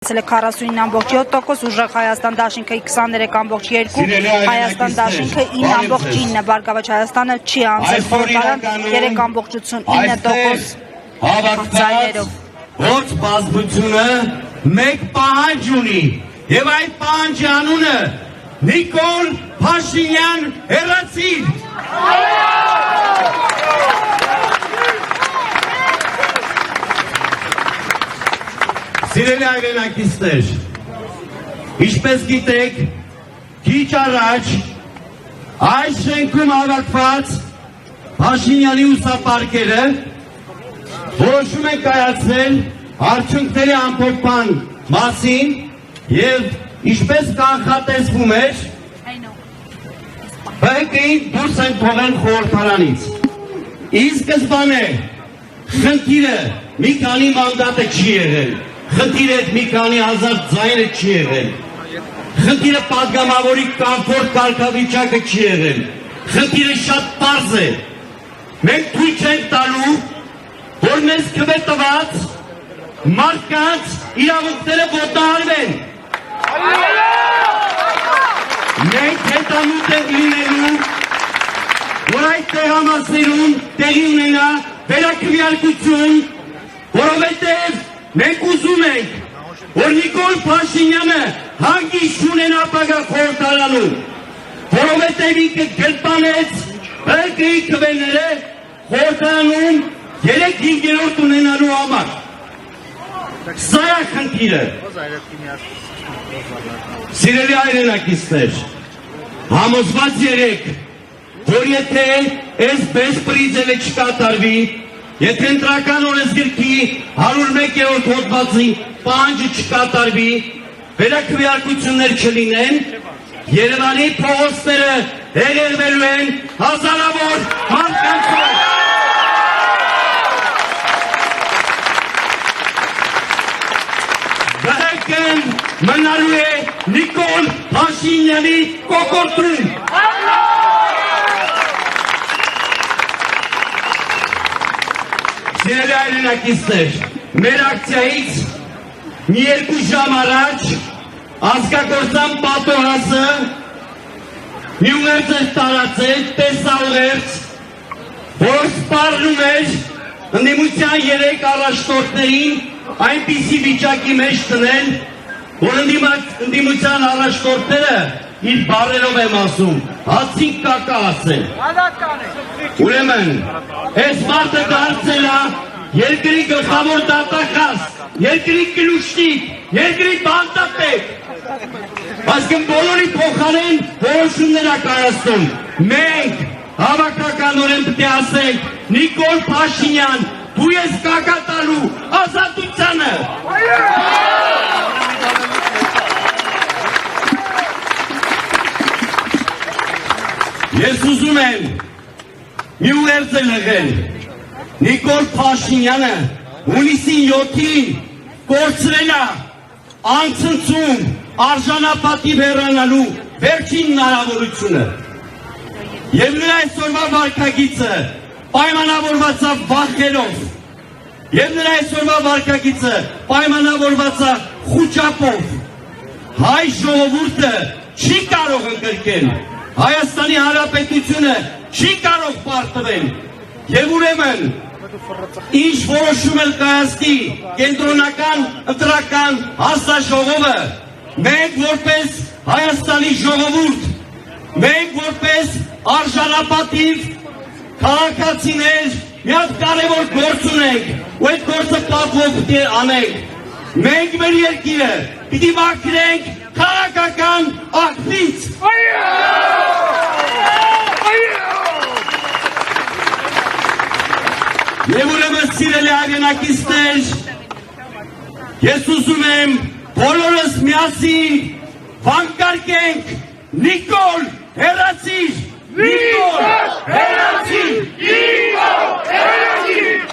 49.7%, Ուժեղ Հայաստան դաշինքը 23.2%, Հայաստան դաշինքը 9.9%, Բարգավաճ Հայաստանը չի անցել խորհրդարան 3.89% հավաքված ոչ բազմությունը մեկ պահանջ ունի եւ այդ պահանջի անունը Նիկոլ Փաշինյան հեռացիր։ Սիրելի հայրենակիցներ, ինչպես գիտեք, քիչ առաջ այս շենքում հավաքված Փաշինյանի ուսապարկերը որոշում են կայացնել արդյունքների ամփոփման մասին եւ ինչպես կանխատեսվում էր, ԲՀԿ-ին դուրս են թողել խորհրդարանից։ Ի սկզբանե խնդիրը մի քանի մանդատը չի եղել, խնդիրը մի քանի հազար ձայնը չի եղել, խնդիրը պատգամավորի կամֆորտ կարգավիճակը չի եղել, խնդիրը շատ պարզ է, մենք թույլ չենք տալու, որ մեզ քվետված մարդկանց իրավունքները ոտնահարվեն։ Մենք հետամուտ ենք լինելու, որ այդ տեղամասերում տեղի ունենա վերաքվեարկություն, որովհետև մենք ուզում ենք, որ Նիկոլ Փաշինյանը հանգիստ ունենա ապագա խորհրդարանում, որովհետև ինքը գրպանեց ԲՀԿ-ի քվեները խորհրդարանում 3/5 ունենալու համար։ Սա է խնդիրը։ Սիրելի հայրենակիցներ, համոզված եղեք, որ եթե այս բեսպրիձևը չկատարվի, եթե ընտրական օրենսգրքի 101-րդ հոդվածի պահանջը չկատարվի, վերաքվեարկություններ չլինեն, Երևանի փողոցները հեղեղվելու են հազարավոր մարդկանցով։ ԲՀԿ-ն մնալու է Նիկոլ Փաշինյանի կոկորդում։ Սիրելի հայրենակիցներ, մեր ակցիայից մի 2 ժամ առաջ ազգագործան պատոհասը մի ուղերձ էր տարածել, տեսաուղերձ, որ սպառնում էր ընդդիմության 3 առաջնորդներին այնպիսի վիճակի մեջ տնեն, որ ընդդիմության առաջնորդները իր բառերով եմ ասում, հացին կակա ասել։ Ուրեմն, այս մարդը դարձել է երկրի գլխավոր դատախազ, երկրի կլուշնիկ, երկրի բանտապետ։ Այսինքն բոլորի փոխարեն որոշումներ է կայացնում։ Մենք հավաքականորեն պետք է ասենք Նիկոլ Փաշինյան, դու ես կակա տալու ազատությանը։ Ես ուզում եմ մի ուղերձ եղել Նիկոլ Փաշինյանը հունիսին 7-ին կորցրել է անցնցում արժանապատիվ հեռանալու վերջին հնարավորությունը եւ նրա այսօրվա վարքագիծը պայմանավորված է վախերով եւ նրա այսօրվա վարքագիծը պայմանավորված է խուճապով հայ ժողովուրդը չի կարող ընկրկել Հայաստանի Հանրապետությունը չի կարող պարտվել եւ ուրեմն ինչ որոշում էլ կայացնի կենտրոնական ընտրական հանձնաժողովը մենք որպես Հայաստանի ժողովուրդ մենք որպես արժանապատիվ քաղաքացիներ մի հատ կարևոր գործ ունենք ու այդ գործը կապով պետք է անենք մենք մեր երկիրը պիտի մաքրենք քաղաքական ակտից եւ ուրեմն սիրելի հայրենակիցներ ես ուզում եմ բոլորս միասին վանկարկենք Նիկոլ հեռացիր Նիկոլ հեռացիր Նիկոլ հեռացիր